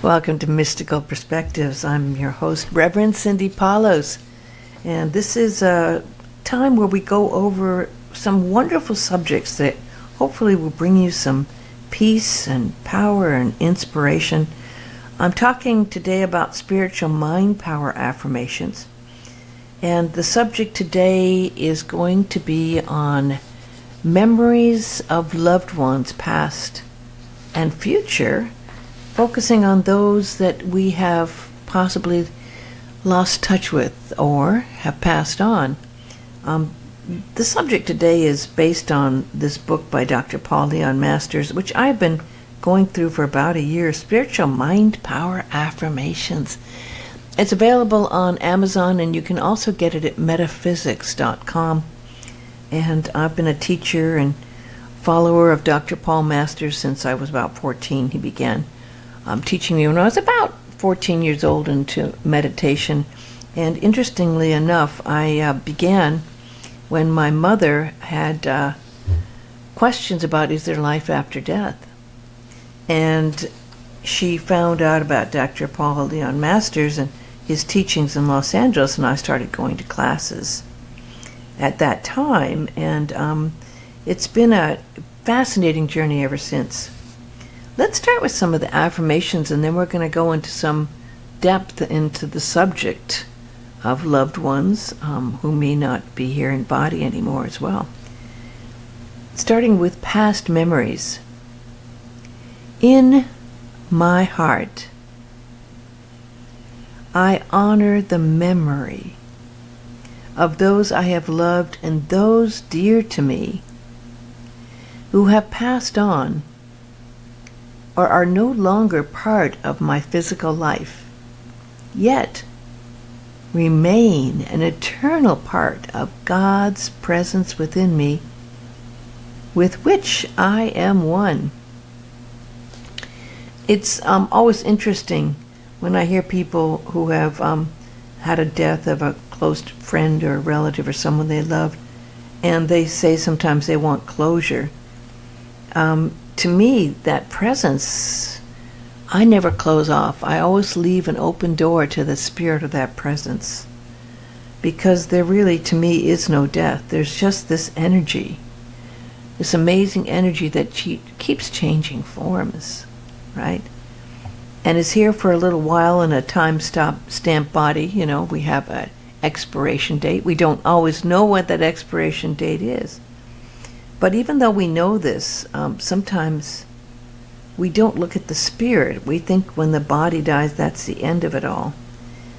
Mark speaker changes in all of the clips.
Speaker 1: Welcome to Mystical Perspectives. I'm your host, Reverend Cindy Paulos, and this is a time where we go over some wonderful subjects that hopefully will bring you some peace and power and inspiration. I'm talking today about spiritual mind power affirmations, and the subject today is going to be on memories of loved ones, past and future, focusing on those that we have possibly lost touch with or have passed on. The subject today is based on this book by Dr. Paul Leon Masters, which I've been going through for about a year, Spiritual Mind Power Affirmations. It's available on Amazon, and you can also get it at metaphysics.com. And I've been a teacher and follower of Dr. Paul Masters since I was about 14. He began teaching me when I was about 14 years old into meditation. And interestingly enough, I began when my mother had questions about, is there life after death? And she found out about Dr. Paul Leon Masters and his teachings in Los Angeles, and I started going to classes at that time. And it's been a fascinating journey ever since. Let's start with some of the affirmations, and then we're going to go into some depth into the subject of loved ones who may not be here in body anymore as well. Starting with past memories. In my heart, I honor the memory of those I have loved and those dear to me who have passed on or are no longer part of my physical life, yet remain an eternal part of God's presence within me, with which I am one. It's always interesting when I hear people who have had a death of a close friend or a relative or someone they loved, and they say sometimes they want closure. To me, that presence, I never close off. I always leave an open door to the spirit of that presence, because there really, to me, is no death. There's just this energy, this amazing energy that keeps changing forms, right? And is here for a little while in a time-stamp body. You know, we have an expiration date. We don't always know what that expiration date is. But even though we know this, sometimes we don't look at the spirit. We think when the body dies, that's the end of it all,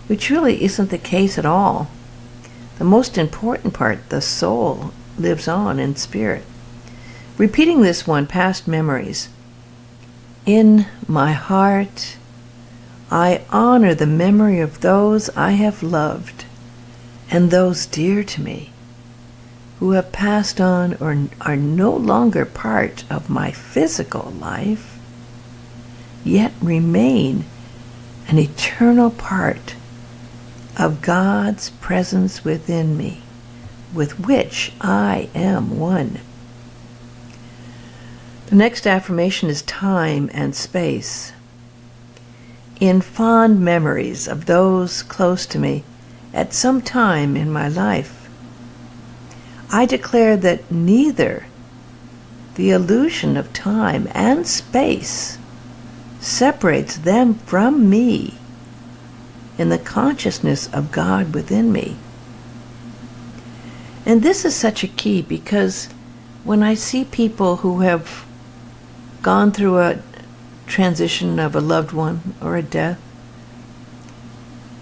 Speaker 1: which really isn't the case at all. The most important part, the soul, lives on in spirit. Repeating this one, past memories. In my heart, I honor the memory of those I have loved and those dear to me who have passed on or are no longer part of my physical life, yet remain an eternal part of God's presence within me, with which I am one. The next affirmation is time and space. In fond memories of those close to me at some time in my life, I declare that neither the illusion of time and space separates them from me in the consciousness of God within me. And this is such a key, because when I see people who have gone through a transition of a loved one or a death,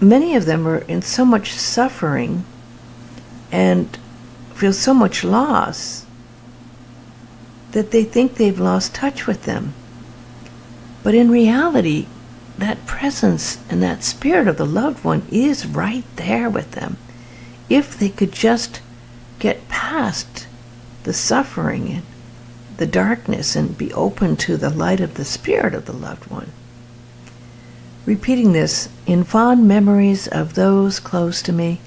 Speaker 1: many of them are in so much suffering and feel so much loss that they think they've lost touch with them. But in reality, that presence and that spirit of the loved one is right there with them, if they could just get past the suffering and the darkness and be open to the light of the spirit of the loved one. Repeating this, in fond memories of those close to me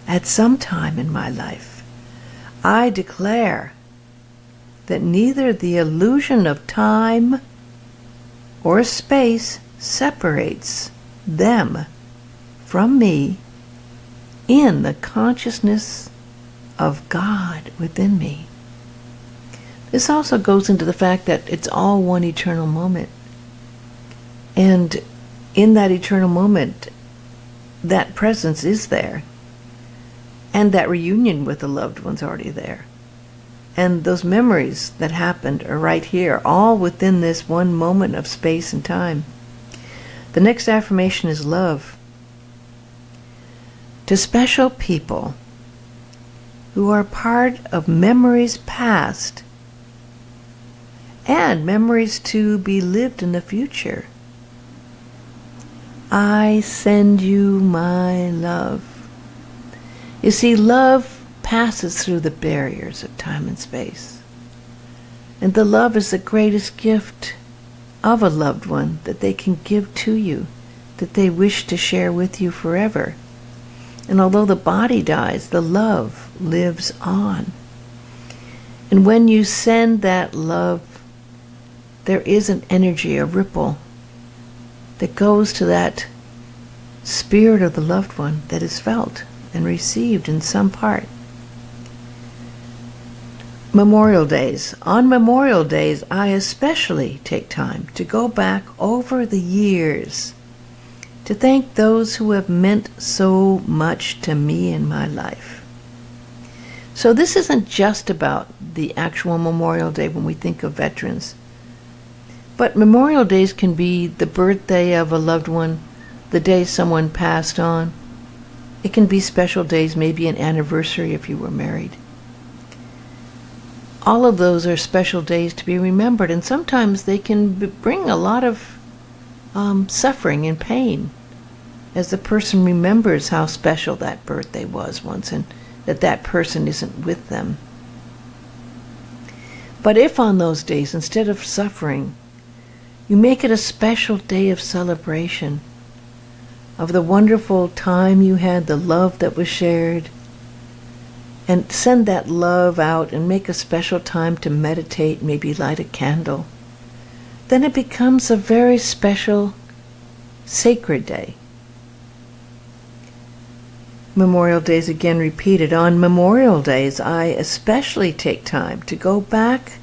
Speaker 1: at some time in my life, I declare that neither the illusion of time or space separates them from me in the consciousness of God within me. This also goes into the fact that it's all one eternal moment. And in that eternal moment, that presence is there. And that reunion with the loved one's already there. And those memories that happened are right here, all within this one moment of space and time. The next affirmation is love. To special people who are part of memories past and memories to be lived in the future, I send you my love. You see, love passes through the barriers of time and space. And the love is the greatest gift of a loved one that they can give to you, that they wish to share with you forever. And although the body dies, the love lives on. And when you send that love, there is an energy, a ripple, that goes to that spirit of the loved one that is felt and received in some part. Memorial Days. On Memorial Days, I especially take time to go back over the years to thank those who have meant so much to me in my life. So this isn't just about the actual Memorial Day when we think of veterans, but Memorial Days can be the birthday of a loved one, the day someone passed on. It can be special days, maybe an anniversary if you were married. All of those are special days to be remembered, and sometimes they can bring a lot of suffering and pain as the person remembers how special that birthday was once and that person isn't with them. But if on those days, instead of suffering, you make it a special day of celebration of the wonderful time you had, the love that was shared, and send that love out and make a special time to meditate, maybe light a candle, then it becomes a very special, sacred day. Memorial Days again repeated. On Memorial Days, I especially take time to go back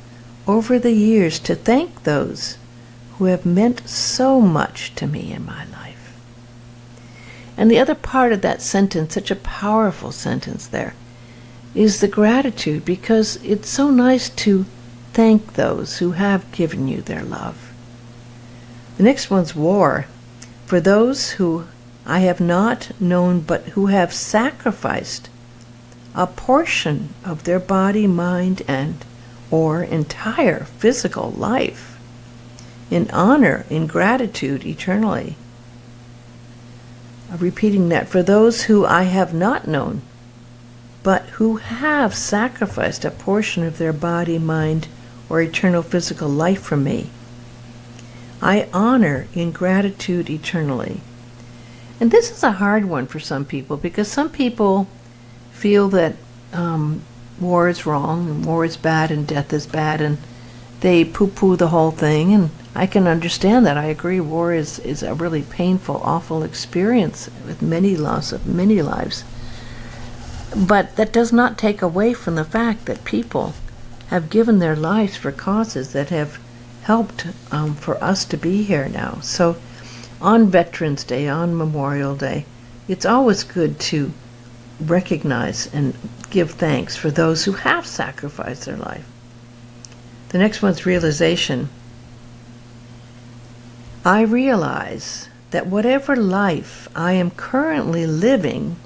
Speaker 1: over the years to thank those who have meant so much to me in my life. And the other part of that sentence, such a powerful sentence there, is the gratitude, because it's so nice to thank those who have given you their love. The next one's war. For those who I have not known but who have sacrificed a portion of their body, mind, and or entire physical life in honor, in gratitude eternally. Repeating that. For those who I have not known but who have sacrificed a portion of their body, mind, or eternal physical life for me, I honor in gratitude eternally. And this is a hard one for some people, because some people feel that war is wrong, and war is bad, and death is bad, and they poo-poo the whole thing, and I can understand that. I agree, war is a really painful, awful experience with many loss of many lives. But that does not take away from the fact that people have given their lives for causes that have helped for us to be here now. So on Veterans Day, on Memorial Day, it's always good to recognize and give thanks for those who have sacrificed their life. The next one's realization. I realize that whatever life I am currently living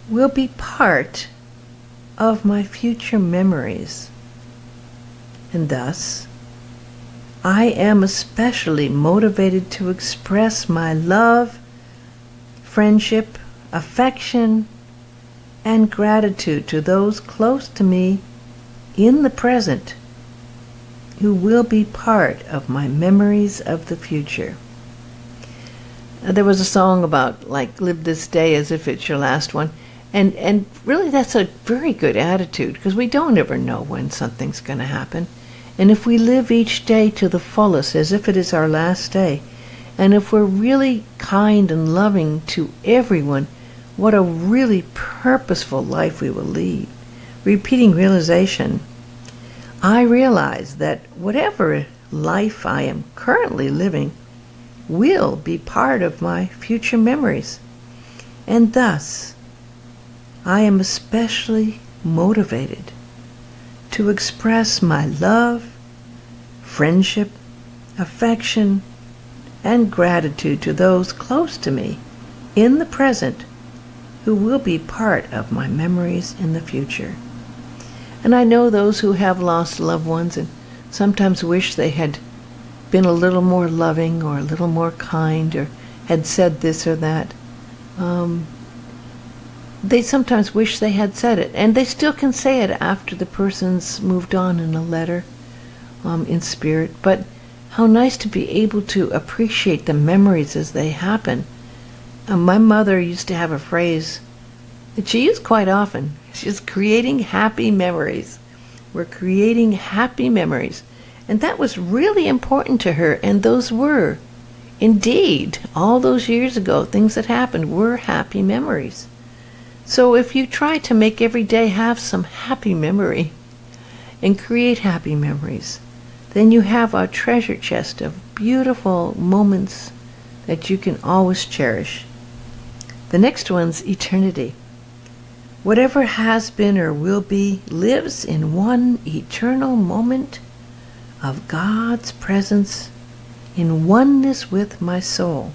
Speaker 1: will be part of my future memories. And thus, I am especially motivated to express my love, friendship, affection, and gratitude to those close to me in the present who will be part of my memories of the future. There was a song about, like, live this day as if it's your last one. And really that's a very good attitude, because we don't ever know when something's going to happen. And if we live each day to the fullest, as if it is our last day, and if we're really kind and loving to everyone, what a really purposeful life we will lead. Repeating realization, I realize that whatever life I am currently living will be part of my future memories. And thus, I am especially motivated to express my love, friendship, affection, and gratitude to those close to me in the present who will be part of my memories in the future. And I know those who have lost loved ones and sometimes wish they had been a little more loving or a little more kind or had said this or that. They sometimes wish they had said it, and they still can say it after the person's moved on in a letter, in spirit. But how nice to be able to appreciate the memories as they happen. My mother used to have a phrase that she used quite often. She's creating happy memories. We're creating happy memories. And that was really important to her, and those were, indeed, all those years ago, things that happened were happy memories. So if you try to make every day have some happy memory and create happy memories, then you have a treasure chest of beautiful moments that you can always cherish. The next one's eternity. Whatever has been or will be lives in one eternal moment of God's presence in oneness with my soul.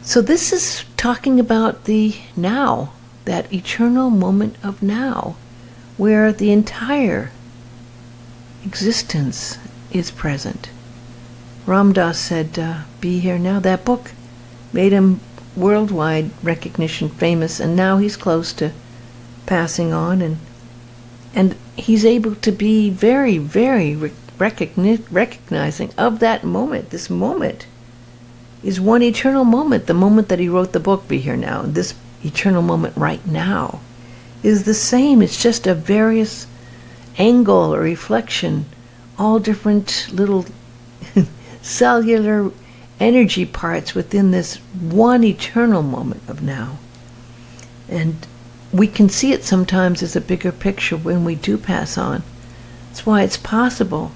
Speaker 1: So this is talking about the now, that eternal moment of now, where the entire existence is present. Ram Dass said, be here now. That book made him worldwide recognition famous, and now he's close to passing on, and he's able to be very, very recognizing of that moment. This moment is one eternal moment. The moment that he wrote the book, Be Here Now, this eternal moment right now is the same. It's just a various angle or reflection, all different little cellular energy parts within this one eternal moment of now. And we can see it sometimes as a bigger picture when we do pass on. That's why it's possible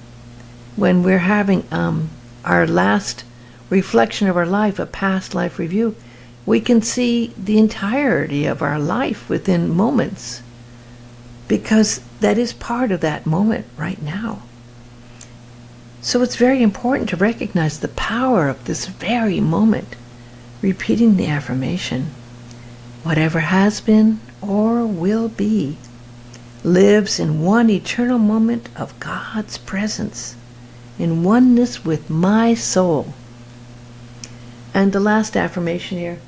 Speaker 1: when we're having our last reflection of our life, a past life review, we can see the entirety of our life within moments, because that is part of that moment right now. So it's very important to recognize the power of this very moment, repeating the affirmation, whatever has been or will be lives in one eternal moment of God's presence, in oneness with my soul. And the last affirmation here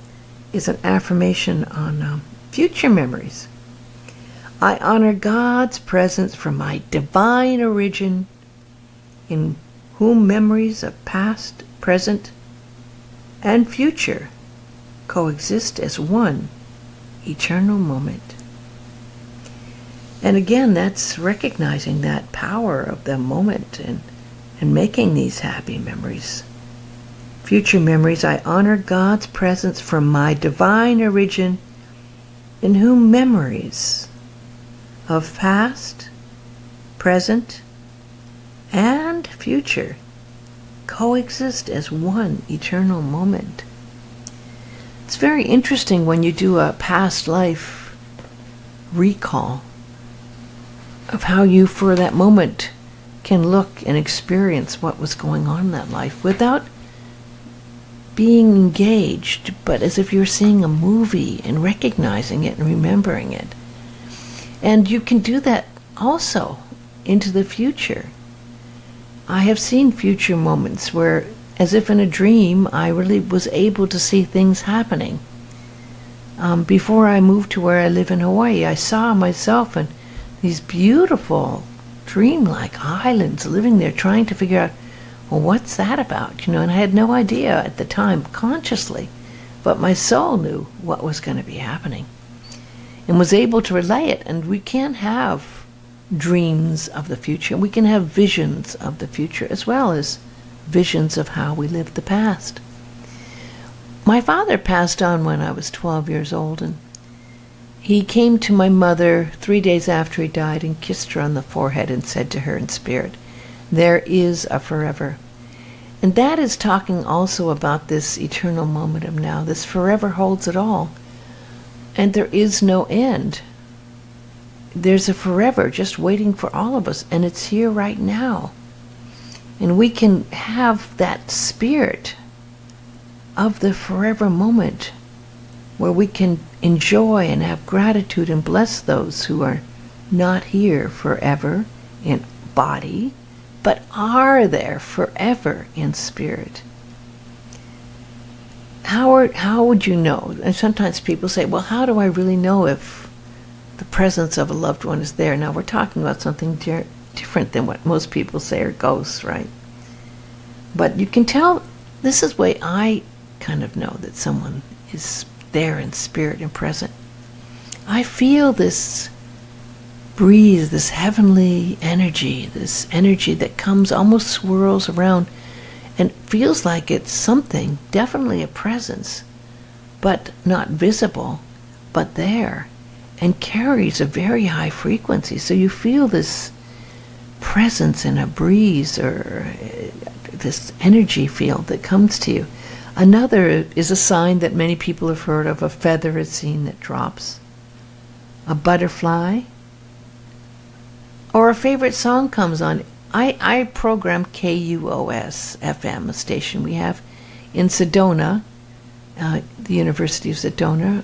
Speaker 1: is an affirmation on future memories. I honor God's presence from my divine origin, in whom memories of past, present, and future coexist as one eternal moment. And again, that's recognizing that power of the moment and making these happy memories. Future memories, I honor God's presence from my divine origin, in whom memories of past, present, and future coexist as one eternal moment. It's very interesting when you do a past life recall of how you, for that moment, can look and experience what was going on in that life without being engaged, but as if you're seeing a movie and recognizing it and remembering it. And you can do that also into the future. I have seen future moments where, as if in a dream, I really was able to see things happening. Before I moved to where I live in Hawaii, I saw myself in these beautiful, dreamlike islands, living there, trying to figure out, well, what's that about? And I had no idea at the time, consciously, but my soul knew what was going to be happening and was able to relay it. And we can have dreams of the future. We can have visions of the future as well as visions of how we lived the past. My father passed on when I was 12 years old, and he came to my mother 3 days after he died and kissed her on the forehead and said to her in spirit, "There is a forever." And that is talking also about this eternal moment of now. This forever holds it all. And there is no end. There's a forever just waiting for all of us, and it's here right now. And we can have that spirit of the forever moment where we can enjoy and have gratitude and bless those who are not here forever in body, but are there forever in spirit. How would you know? And sometimes people say, well, how do I really know if the presence of a loved one is there? Now, we're talking about something different than what most people say are ghosts, right? But you can tell, this is the way I kind of know that someone is there in spirit and present. I feel this breeze, this heavenly energy, this energy that comes, almost swirls around and feels like it's something, definitely a presence, but not visible, but there, and carries a very high frequency. So you feel this presence in a breeze or this energy field that comes to you. Another is a sign that many people have heard of. A feather is seen that drops, a butterfly, or a favorite song comes on. I program KUOS FM, a station we have in Sedona. The University of Sedona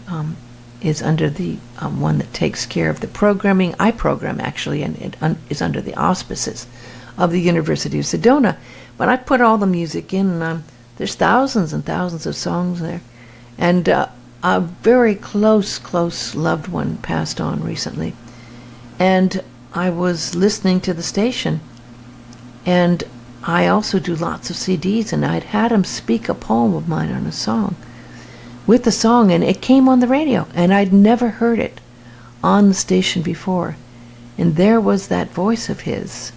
Speaker 1: is under the one that takes care of the programming. I program, actually, and it is under the auspices of the University of Sedona. But I put all the music in. There's thousands and thousands of songs there. And a very close loved one passed on recently. And I was listening to the station. And I also do lots of CDs, and I'd had him speak a poem of mine on a song, with the song, and it came on the radio, and I'd never heard it on the station before. And there was that voice of his,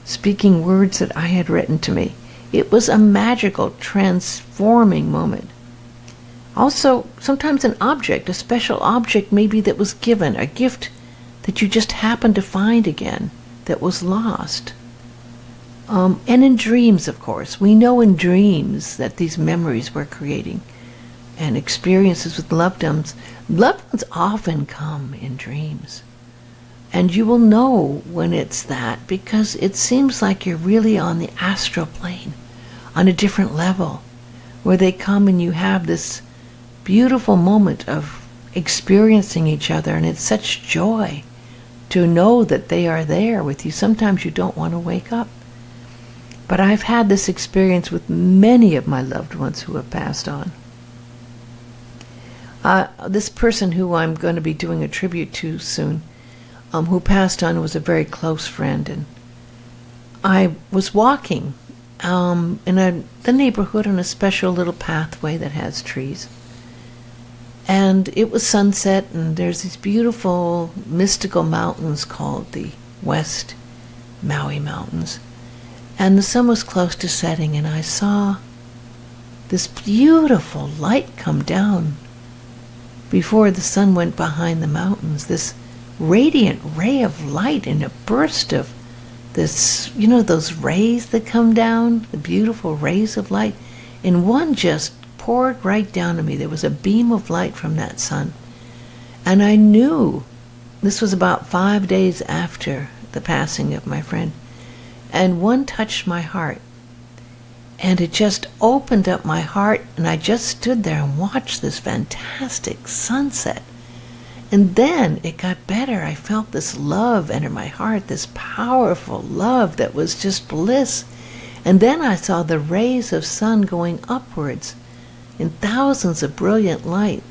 Speaker 1: speaking words that I had written to me. It was a magical, transforming moment. Also, sometimes an object, a special object maybe that was given, a gift that you just happened to find again, that was lost. And in dreams, of course. We know in dreams that these memories we're creating and experiences with loved ones often come in dreams. And you will know when it's that, because it seems like you're really on the astral plane, on a different level, where they come and you have this beautiful moment of experiencing each other, and it's such joy to know that they are there with you. Sometimes you don't want to wake up. But I've had this experience with many of my loved ones who have passed on. This person who I'm going to be doing a tribute to soon, who passed on, was a very close friend. And I was walking in the neighborhood on a special little pathway that has trees. And it was sunset, and there's these beautiful mystical mountains called the West Maui Mountains. And the sun was close to setting, and I saw this beautiful light come down before the sun went behind the mountains, this radiant ray of light in a burst of this, those rays that come down, the beautiful rays of light, and one just poured right down to me. There was a beam of light from that sun. And I knew this was about 5 days after the passing of my friend. And one touched my heart. And it just opened up my heart, and I just stood there and watched this fantastic sunset. And then it got better. I felt this love enter my heart, this powerful love that was just bliss. And then I saw the rays of sun going upwards in thousands of brilliant light.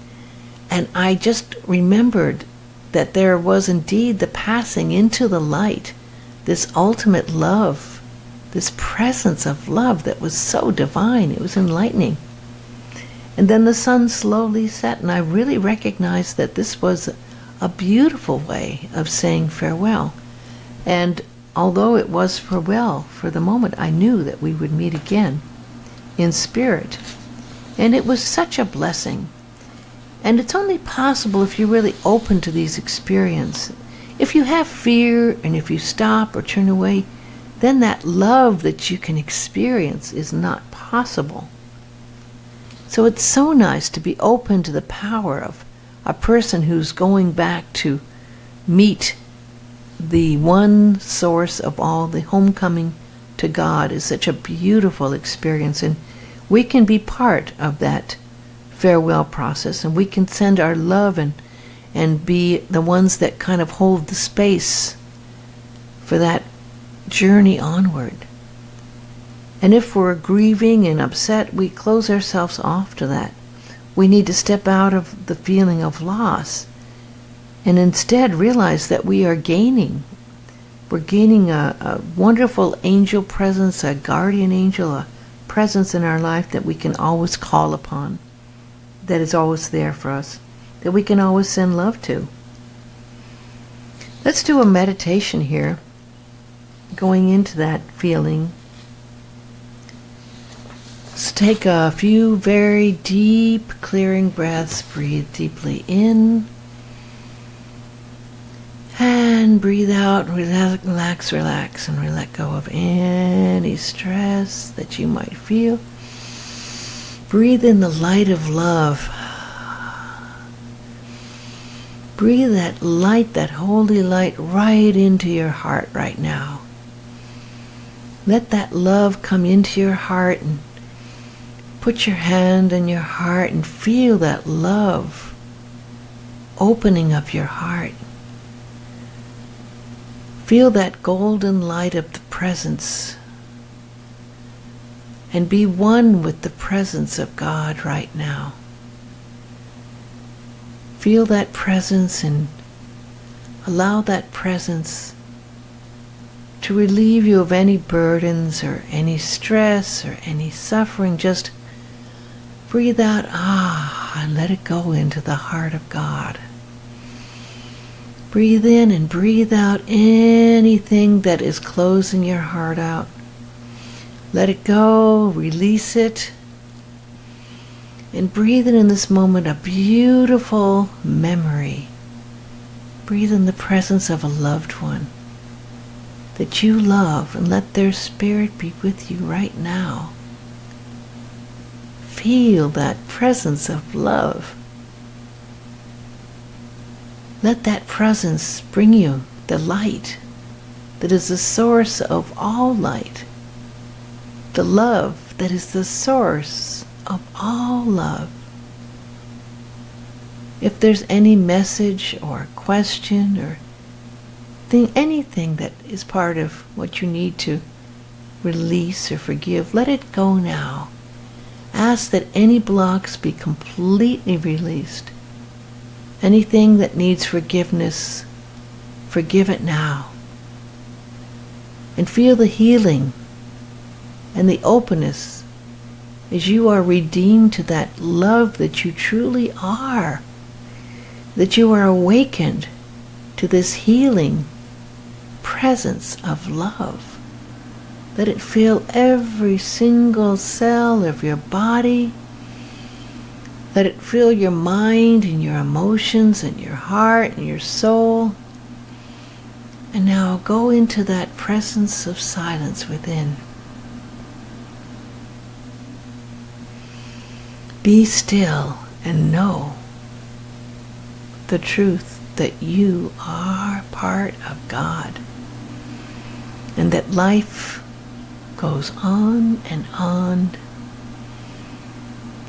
Speaker 1: And I just remembered that there was indeed the passing into the light, this ultimate love, this presence of love that was so divine. It was enlightening. And then the sun slowly set, and I really recognized that this was a beautiful way of saying farewell. And although it was farewell for the moment, I knew that we would meet again in spirit. And it was such a blessing. And it's only possible if you're really open to these experiences. If you have fear and if you stop or turn away, then that love that you can experience is not possible. So it's so nice to be open to the power of a person who's going back to meet the one source of all. The homecoming to God is such a beautiful experience, and we can be part of that farewell process, and we can send our love and be the ones that kind of hold the space for that journey onward. And if we're grieving and upset, we close ourselves off to that. We need to step out of the feeling of loss and instead realize that we are gaining. We're gaining a wonderful angel presence, a guardian angel, a presence in our life that we can always call upon, that is always there for us, that we can always send love to. Let's do a meditation here, going into that feeling. Let's take a few very deep, clearing breaths. Breathe deeply in and breathe out. Relax, and let go of any stress that you might feel. Breathe in the light of love. Breathe that light, that holy light, right into your heart right now. Let that love come into your heart, and put your hand in your heart and feel that love opening up your heart. Feel that golden light of the presence, and be one with the presence of God right now. Feel that presence and allow that presence to relieve you of any burdens or any stress or any suffering. Just breathe out, and let it go into the heart of God. Breathe in and breathe out anything that is closing your heart out. Let it go, release it, and breathe in this moment a beautiful memory. Breathe in the presence of a loved one that you love, and let their spirit be with you right now. Feel that presence of love. Let that presence bring you the light that is the source of all light. The love that is the source of all love. If there's any message or question or anything that is part of what you need to release or forgive, let it go now. Ask that any blocks be completely released. Anything that needs forgiveness, forgive it now. And feel the healing and the openness as you are redeemed to that love that you truly are. That you are awakened to this healing presence of love. Let it fill every single cell of your body. Let it fill your mind and your emotions and your heart and your soul. And now go into that presence of silence within. Be still and know the truth that you are part of God, and that life goes on and on.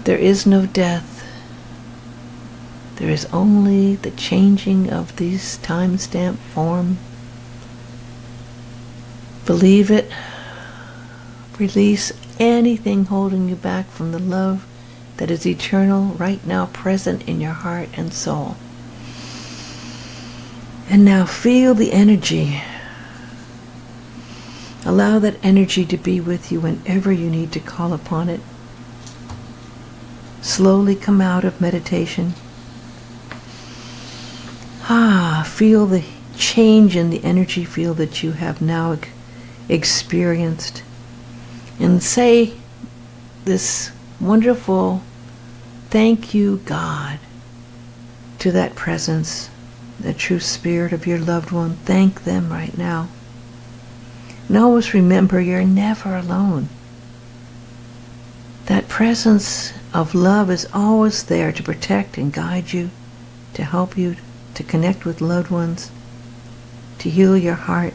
Speaker 1: There is no death. There is only the changing of these time-stamp form. Believe it. Release anything holding you back from the love that is eternal, right now present in your heart and soul. And now feel the energy. Allow that energy to be with you whenever you need to call upon it. Slowly come out of meditation. Feel the change in the energy field that you have now experienced. And say this wonderful thank you, God, to that presence, the true spirit of your loved one. Thank them right now. And always remember, you're never alone. That presence of love is always there to protect and guide you, to help you, to connect with loved ones, to heal your heart.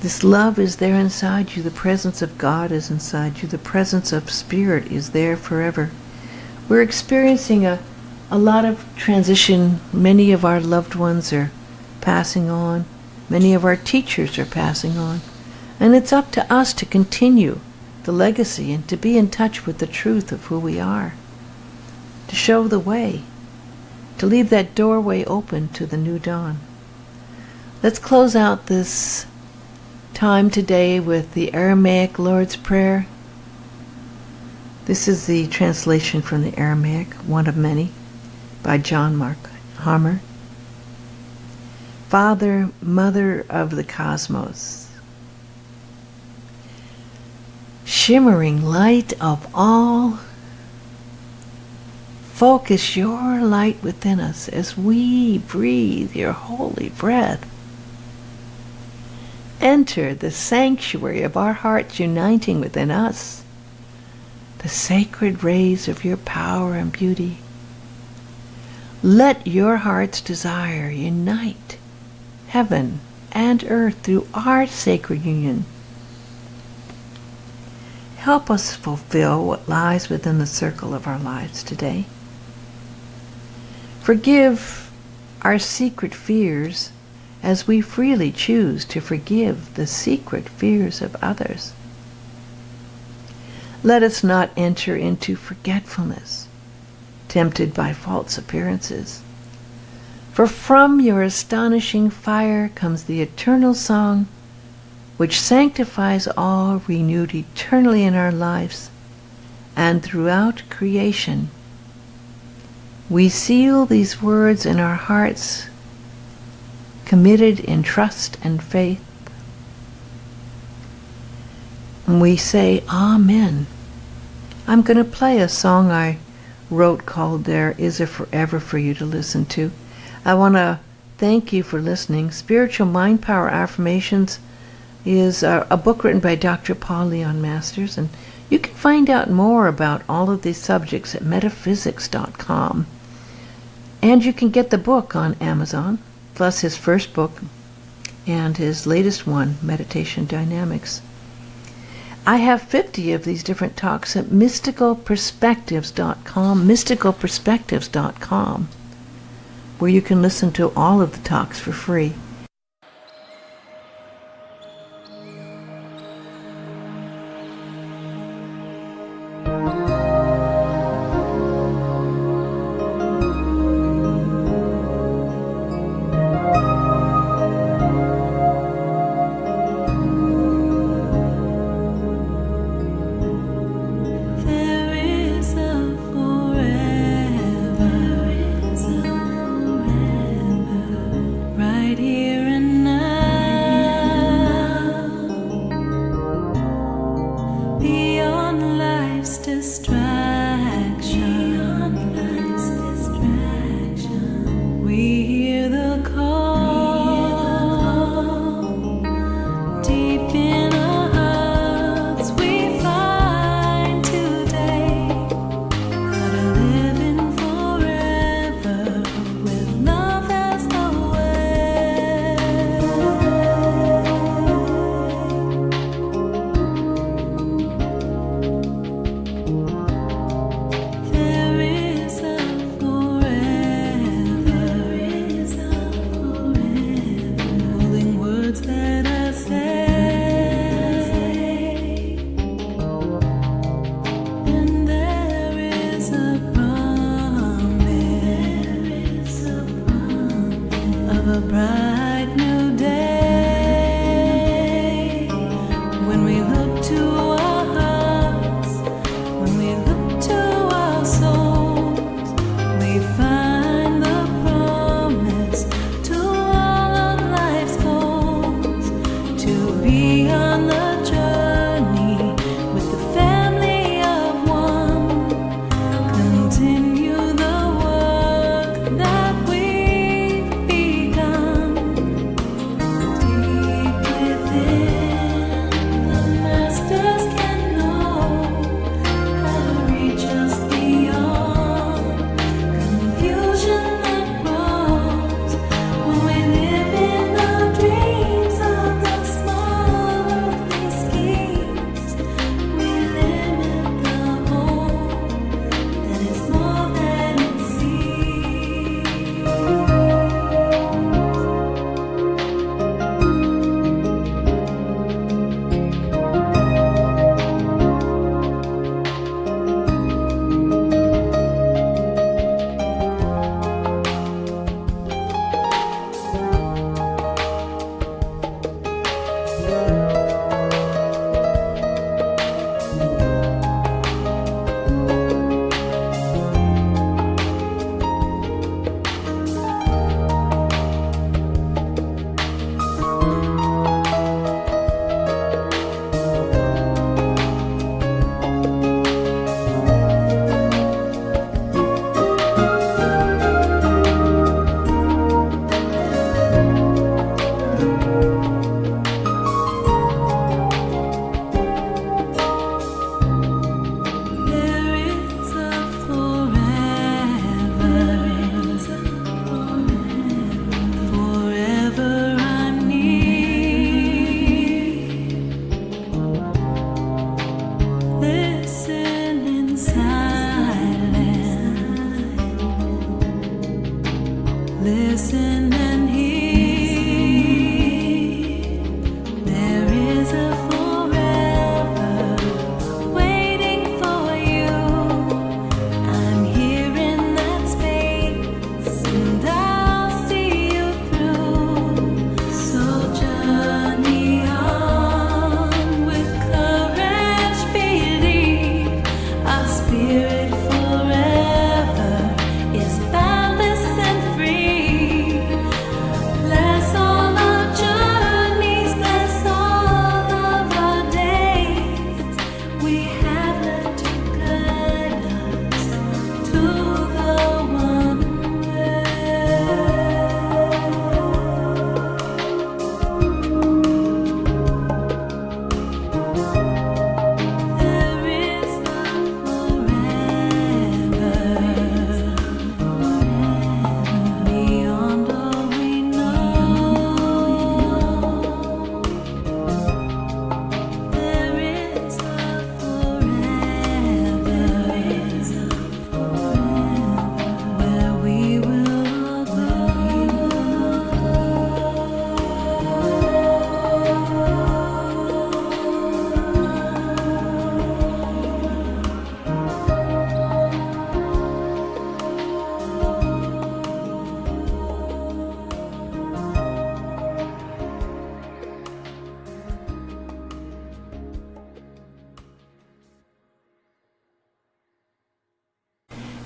Speaker 1: This love is there inside you. The presence of God is inside you. The presence of Spirit is there forever. We're experiencing a lot of transition. Many of our loved ones are passing on. Many of our teachers are passing on. And it's up to us to continue the legacy and to be in touch with the truth of who we are, to show the way, to leave that doorway open to the new dawn. Let's close out this time today with the Aramaic Lord's Prayer. This is the translation from the Aramaic, one of many, by John Mark Harmer. Father, Mother of the Cosmos, shimmering light of all, focus your light within us as we breathe your holy breath. Enter the sanctuary of our hearts, uniting within us the sacred rays of your power and beauty. Let your heart's desire unite heaven and earth through our sacred union. Help us fulfill what lies within the circle of our lives today. Forgive our secret fears as we freely choose to forgive the secret fears of others. Let us not enter into forgetfulness, tempted by false appearances. For from your astonishing fire comes the eternal song, which sanctifies all, renewed eternally in our lives and throughout creation. We seal these words in our hearts, committed in trust and faith. And we say, Amen. I'm going to play a song I wrote called There Is a Forever for you to listen to. I want to thank you for listening. Spiritual Mind Power Affirmations is a book written by Dr. Paul Leon Masters, and you can find out more about all of these subjects at metaphysics.com. And you can get the book on Amazon, plus his first book and his latest one, Meditation Dynamics. I have 50 of these different talks at mysticalperspectives.com, where you can listen to all of the talks for free.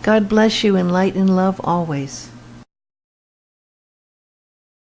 Speaker 1: God bless you in light and love always.